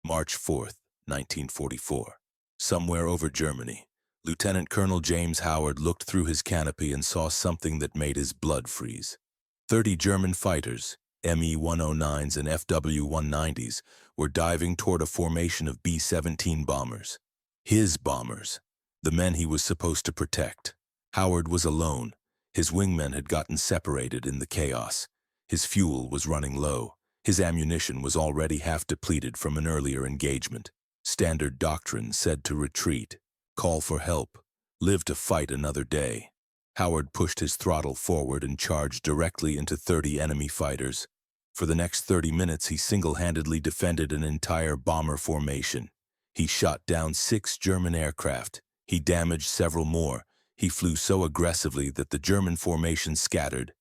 March 4th, 1944. Somewhere over Germany, Lieutenant Colonel James Howard looked through his canopy and saw something that made his blood freeze. 30 German fighters, Me-109s and FW-190s, were diving toward a formation of B-17 bombers. His bombers, the men he was supposed to protect. Howard was alone. His wingmen had gotten separated in the chaos. His fuel was running low. His ammunition was already half depleted from an earlier engagement. Standard doctrine said to retreat, call for help, live to fight another day. Howard pushed his throttle forward and charged directly into 30 enemy fighters. For the next 30 minutes, he single-handedly defended an entire bomber formation. He shot down 6 German aircraft. He damaged several more. He flew so aggressively that the German formation scattered,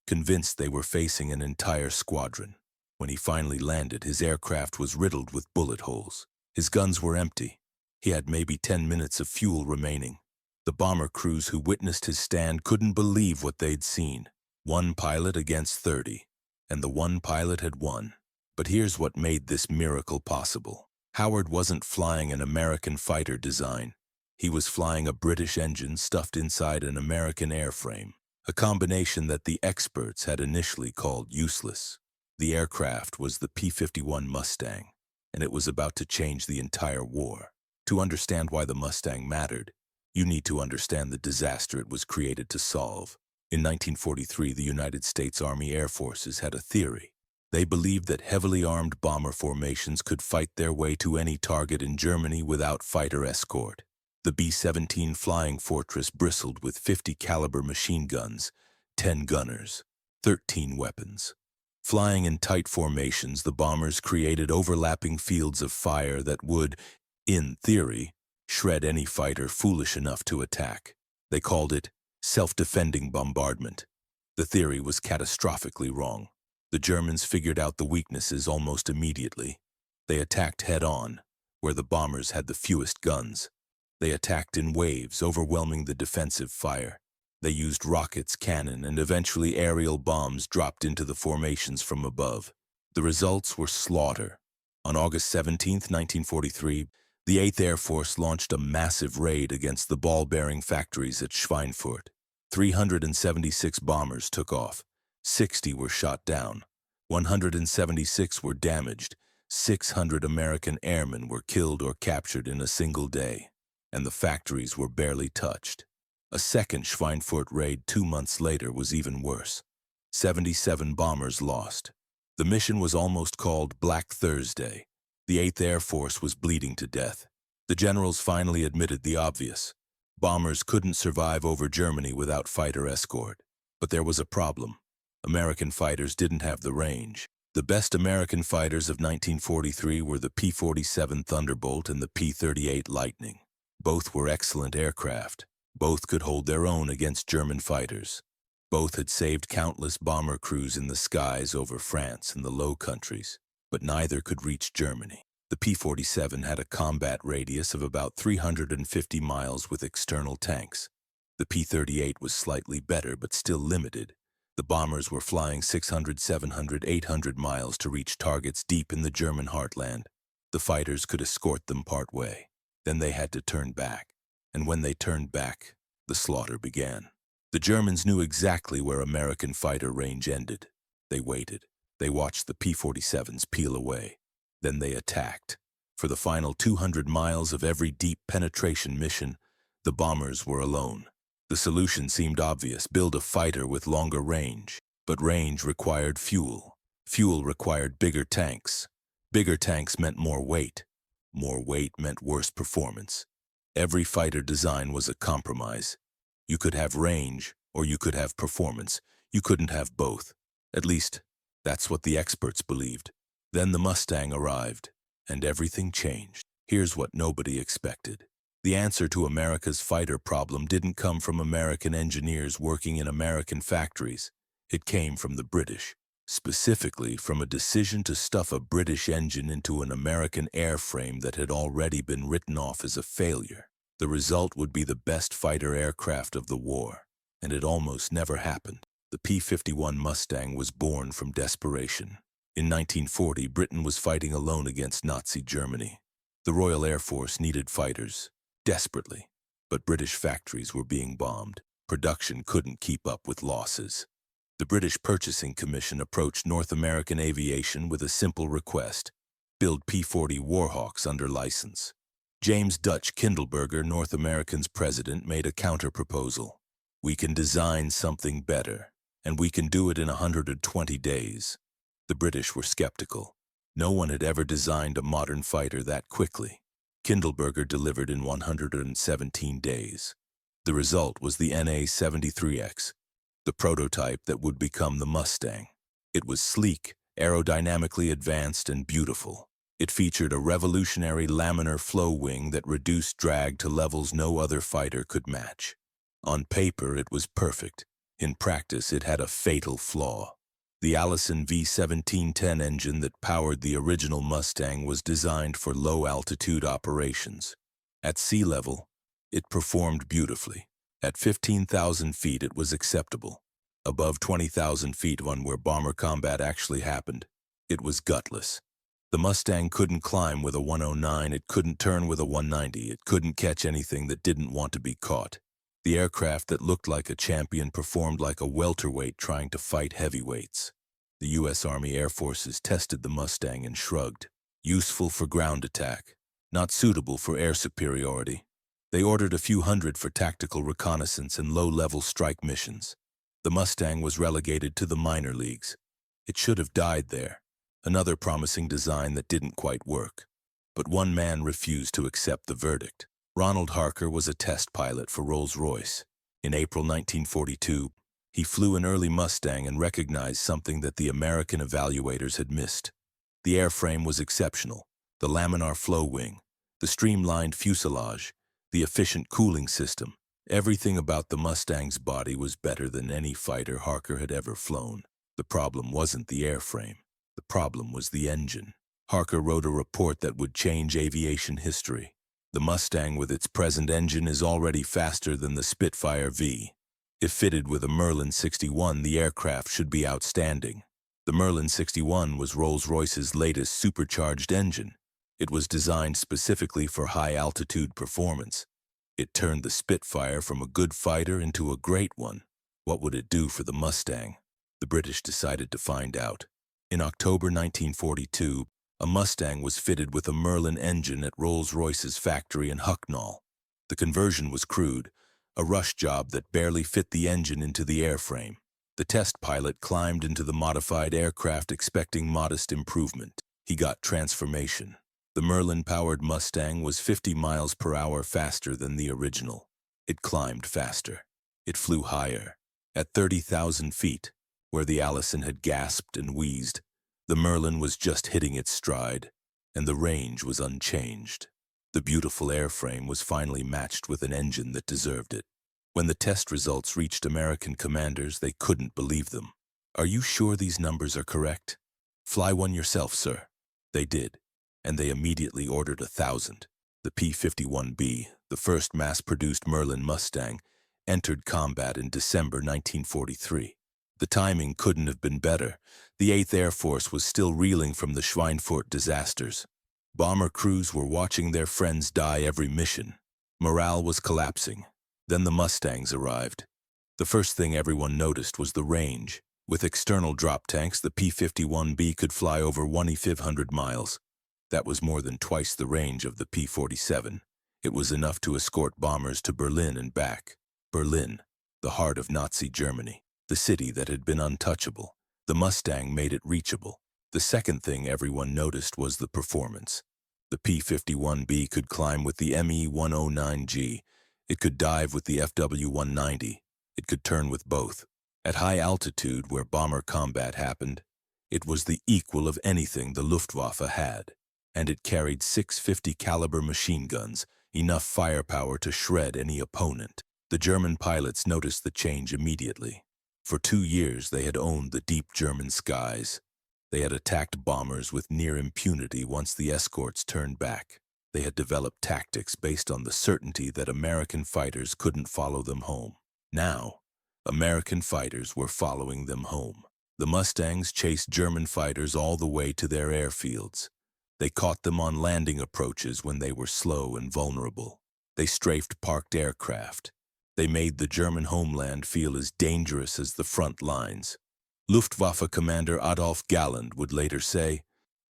convinced they were facing an entire squadron. When he finally landed, his aircraft was riddled with bullet holes. His guns were empty. He had maybe 10 minutes of fuel remaining. The bomber crews who witnessed his stand couldn't believe what they'd seen. 1 pilot against 30, and the 1 pilot had won. But here's what made this miracle possible. Howard wasn't flying an American fighter design. He was flying a British engine stuffed inside an American airframe, a combination that the experts had initially called useless. The aircraft was the P-51 Mustang, and it was about to change the entire war. To understand why the Mustang mattered, you need to understand the disaster it was created to solve. In 1943, the United States Army Air Forces had a theory. They believed that heavily armed bomber formations could fight their way to any target in Germany without fighter escort. The B-17 Flying Fortress bristled with 50 caliber machine guns, 10 gunners, 13 weapons. Flying in tight formations, the bombers created overlapping fields of fire that would, in theory, shred any fighter foolish enough to attack. They called it self-defending bombardment. The theory was catastrophically wrong. The Germans figured out the weaknesses almost immediately. They attacked head-on, where the bombers had the fewest guns. They attacked in waves, overwhelming the defensive fire. They used rockets, cannon, and eventually aerial bombs dropped into the formations from above. The results were slaughter. On August 17, 1943, the 8th Air Force launched a massive raid against the ball-bearing factories at Schweinfurt. 376 bombers took off. 60 were shot down. 176 were damaged. 600 American airmen were killed or captured in a single day. And the factories were barely touched. A second Schweinfurt raid 2 months later was even worse. 77 bombers lost. The mission was almost called Black Thursday. The 8th Air Force was bleeding to death. The generals finally admitted the obvious. Bombers couldn't survive over Germany without fighter escort. But there was a problem. American fighters didn't have the range. The best American fighters of 1943 were the P-47 Thunderbolt and the P-38 Lightning. Both were excellent aircraft. Both could hold their own against German fighters. Both had saved countless bomber crews in the skies over France and the Low Countries, but neither could reach Germany. The P-47 had a combat radius of about 350 miles with external tanks. The P-38 was slightly better but still limited. The bombers were flying 600, 700, 800 miles to reach targets deep in the German heartland. The fighters could escort them part way. Then they had to turn back. And when they turned back, the slaughter began. The Germans knew exactly where American fighter range ended. They waited. They watched the P-47s peel away. Then they attacked. For the final 200 miles of every deep penetration mission, the bombers were alone. The solution seemed obvious: build a fighter with longer range. But range required fuel. Fuel required bigger tanks. Bigger tanks meant more weight. More weight meant worse performance. Every fighter design was a compromise. You could have range, or you could have performance. You couldn't have both. At least, that's what the experts believed. Then the Mustang arrived, and everything changed. Here's what nobody expected. The answer to America's fighter problem didn't come from American engineers working in American factories. It came from the British. Specifically from a decision to stuff a British engine into an American airframe that had already been written off as a failure. The result would be the best fighter aircraft of the war, and it almost never happened. The P-51 Mustang was born from desperation. In 1940, Britain was fighting alone against Nazi Germany. The Royal Air Force needed fighters, desperately, but British factories were being bombed. Production couldn't keep up with losses. The British Purchasing Commission approached North American Aviation with a simple request: build P-40 Warhawks under license. James Dutch Kindleberger, North American's president, made a counter-proposal. We can design something better, and we can do it in 120 days. The British were skeptical. No one had ever designed a modern fighter that quickly. Kindleberger delivered in 117 days. The result was the NA-73X, the prototype that would become the Mustang. It was sleek, aerodynamically advanced, and beautiful. It featured a revolutionary laminar flow wing that reduced drag to levels no other fighter could match. On paper, it was perfect. In practice, it had a fatal flaw. The Allison V1710 engine that powered the original Mustang was designed for low-altitude operations. At sea level, it performed beautifully. At 15,000 feet, it was acceptable. Above 20,000 feet, where bomber combat actually happened, it was gutless. The Mustang couldn't climb with a 109, it couldn't turn with a 190, it couldn't catch anything that didn't want to be caught. The aircraft that looked like a champion performed like a welterweight trying to fight heavyweights. The U.S. Army Air Forces tested the Mustang and shrugged. Useful for ground attack, not suitable for air superiority. They ordered a few hundred for tactical reconnaissance and low-level strike missions. The Mustang was relegated to the minor leagues. It should have died there. Another promising design that didn't quite work. But one man refused to accept the verdict. Ronald Harker was a test pilot for Rolls-Royce. In April 1942, he flew an early Mustang and recognized something that the American evaluators had missed. The airframe was exceptional, the laminar flow wing, the streamlined fuselage, the efficient cooling system. Everything about the Mustang's body was better than any fighter Harker had ever flown. The problem wasn't the airframe. The problem was the engine. Harker wrote a report that would change aviation history. The Mustang with its present engine is already faster than the Spitfire V. If fitted with a Merlin 61, the aircraft should be outstanding. The Merlin 61 was Rolls-Royce's latest supercharged engine. It was designed specifically for high-altitude performance. It turned the Spitfire from a good fighter into a great one. What would it do for the Mustang? The British decided to find out. In October 1942, a Mustang was fitted with a Merlin engine at Rolls-Royce's factory in Hucknall. The conversion was crude, a rush job that barely fit the engine into the airframe. The test pilot climbed into the modified aircraft expecting modest improvement. He got transformation. The Merlin-powered Mustang was 50 miles per hour faster than the original. It climbed faster. It flew higher. At 30,000 feet, where the Allison had gasped and wheezed, the Merlin was just hitting its stride, and the range was unchanged. The beautiful airframe was finally matched with an engine that deserved it. When the test results reached American commanders, they couldn't believe them. "Are you sure these numbers are correct?" "Fly one yourself, sir." They did, and they immediately ordered 1,000. The P-51B, the first mass-produced Merlin Mustang, entered combat in December 1943. The timing couldn't have been better. The 8th Air Force was still reeling from the Schweinfurt disasters. Bomber crews were watching their friends die every mission. Morale was collapsing. Then the Mustangs arrived. The first thing everyone noticed was the range. With external drop tanks, the P-51B could fly over 2,500 miles. That was more than twice the range of the P-47. It was enough to escort bombers to Berlin and back. Berlin, the heart of Nazi Germany, the city that had been untouchable. The Mustang made it reachable. The second thing everyone noticed was the performance. The P-51B could climb with the Me-109G. It could dive with the FW-190. It could turn with both. At high altitude, where bomber combat happened, it was the equal of anything the Luftwaffe had. And it carried 650 caliber machine guns, enough firepower to shred any opponent. The German pilots noticed the change immediately. For 2 years, they had owned the deep German skies. They had attacked bombers with near impunity once the escorts turned back. They had developed tactics based on the certainty that American fighters couldn't follow them home. Now, American fighters were following them home. The Mustangs chased German fighters all the way to their airfields. They caught them on landing approaches when they were slow and vulnerable. They strafed parked aircraft. They made the German homeland feel as dangerous as the front lines. Luftwaffe commander Adolf Galland would later say,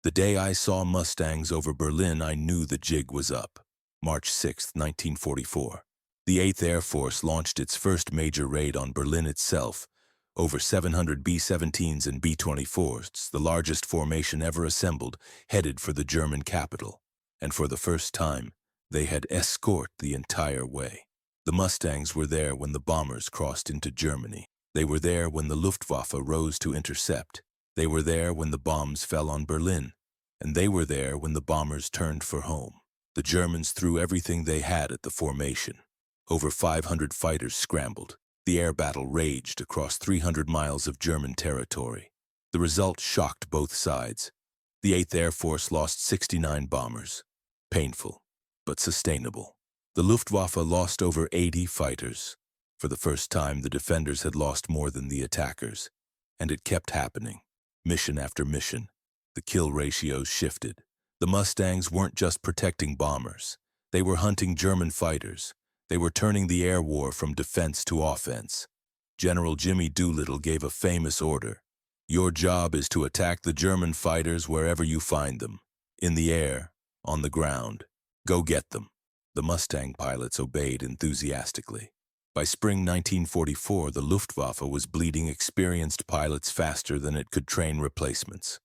"The day I saw Mustangs over Berlin, I knew the jig was up." March 6, 1944. The 8th Air Force launched its first major raid on Berlin itself. Over 700 B-17s and B-24s, the largest formation ever assembled, headed for the German capital. And for the first time, they had escort the entire way. The Mustangs were there when the bombers crossed into Germany. They were there when the Luftwaffe rose to intercept. They were there when the bombs fell on Berlin. And they were there when the bombers turned for home. The Germans threw everything they had at the formation. Over 500 fighters scrambled. The air battle raged across 300 miles of German territory. The result shocked both sides. The 8th Air Force lost 69 bombers. Painful, but sustainable. The Luftwaffe lost over 80 fighters. For the first time, the defenders had lost more than the attackers. And it kept happening. Mission after mission. The kill ratios shifted. The Mustangs weren't just protecting bombers. They were hunting German fighters. They were turning the air war from defense to offense. General Jimmy Doolittle gave a famous order. "Your job is to attack the German fighters wherever you find them. In the air, on the ground. Go get them." The Mustang pilots obeyed enthusiastically. By spring 1944, the Luftwaffe was bleeding experienced pilots faster than it could train replacements.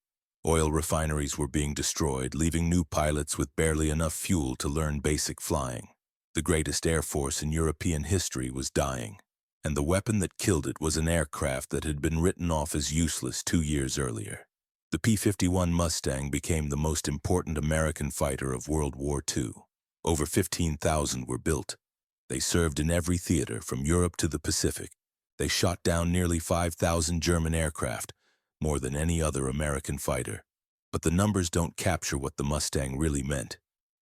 Oil refineries were being destroyed, leaving new pilots with barely enough fuel to learn basic flying. The greatest air force in European history was dying, and the weapon that killed it was an aircraft that had been written off as useless 2 years earlier. The P-51 Mustang became the most important American fighter of World War II. Over 15,000 were built. They served in every theater from Europe to the Pacific. They shot down nearly 5,000 German aircraft, more than any other American fighter. But the numbers don't capture what the Mustang really meant.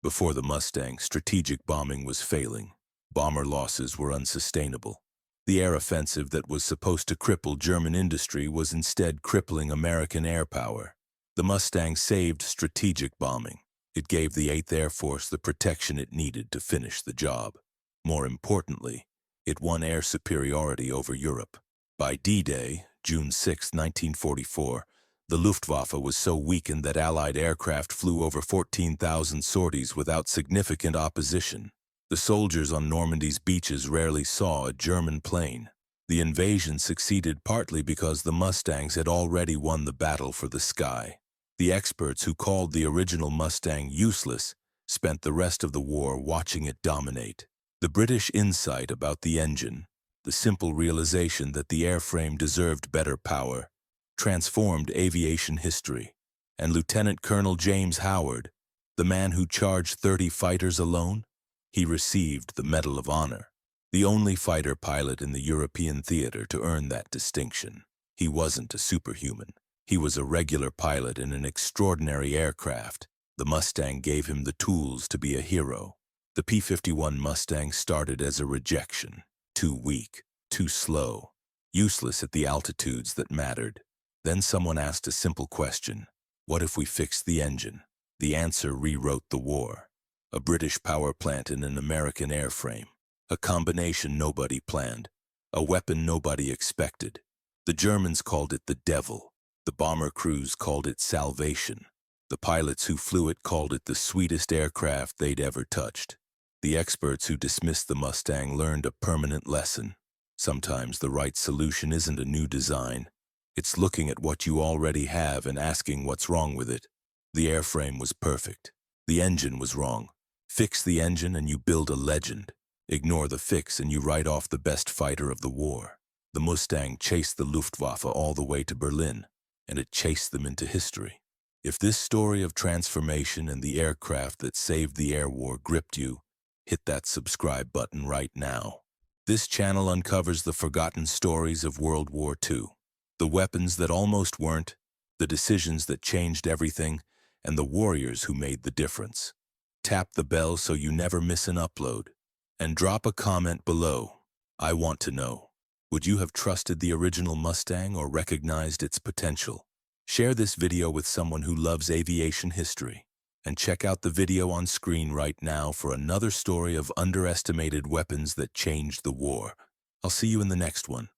Before the Mustang, strategic bombing was failing. Bomber losses were unsustainable. The air offensive that was supposed to cripple German industry was instead crippling American air power. The Mustang saved strategic bombing. It gave the 8th Air Force the protection it needed to finish the job. More importantly, it won air superiority over Europe. By D-Day, June 6, 1944, the Luftwaffe was so weakened that Allied aircraft flew over 14,000 sorties without significant opposition. The soldiers on Normandy's beaches rarely saw a German plane. The invasion succeeded partly because the Mustangs had already won the battle for the sky. The experts who called the original Mustang useless spent the rest of the war watching it dominate. The British insight about the engine, the simple realization that the airframe deserved better power, transformed aviation history, and Lieutenant Colonel James Howard, the man who charged 30 fighters alone, he received the Medal of Honor, the only fighter pilot in the European theater to earn that distinction. He wasn't a superhuman. He was a regular pilot in an extraordinary aircraft. The Mustang gave him the tools to be a hero. The P-51 Mustang started as a rejection. Too weak, too slow, useless at the altitudes that mattered. Then someone asked a simple question. What if we fixed the engine? The answer rewrote the war. A British power plant in an American airframe. A combination nobody planned. A weapon nobody expected. The Germans called it the Devil. The bomber crews called it salvation. The pilots who flew it called it the sweetest aircraft they'd ever touched. The experts who dismissed the Mustang learned a permanent lesson. Sometimes the right solution isn't a new design. It's looking at what you already have and asking what's wrong with it. The airframe was perfect. The engine was wrong. Fix the engine and you build a legend. Ignore the fix and you write off the best fighter of the war. The Mustang chased the Luftwaffe all the way to Berlin, and it chased them into history. If this story of transformation and the aircraft that saved the air war gripped you, hit that subscribe button right now. This channel uncovers the forgotten stories of World War II. The weapons that almost weren't, the decisions that changed everything, and the warriors who made the difference. Tap the bell so you never miss an upload. And drop a comment below. I want to know. Would you have trusted the original Mustang or recognized its potential? Share this video with someone who loves aviation history. And check out the video on screen right now for another story of underestimated weapons that changed the war. I'll see you in the next one.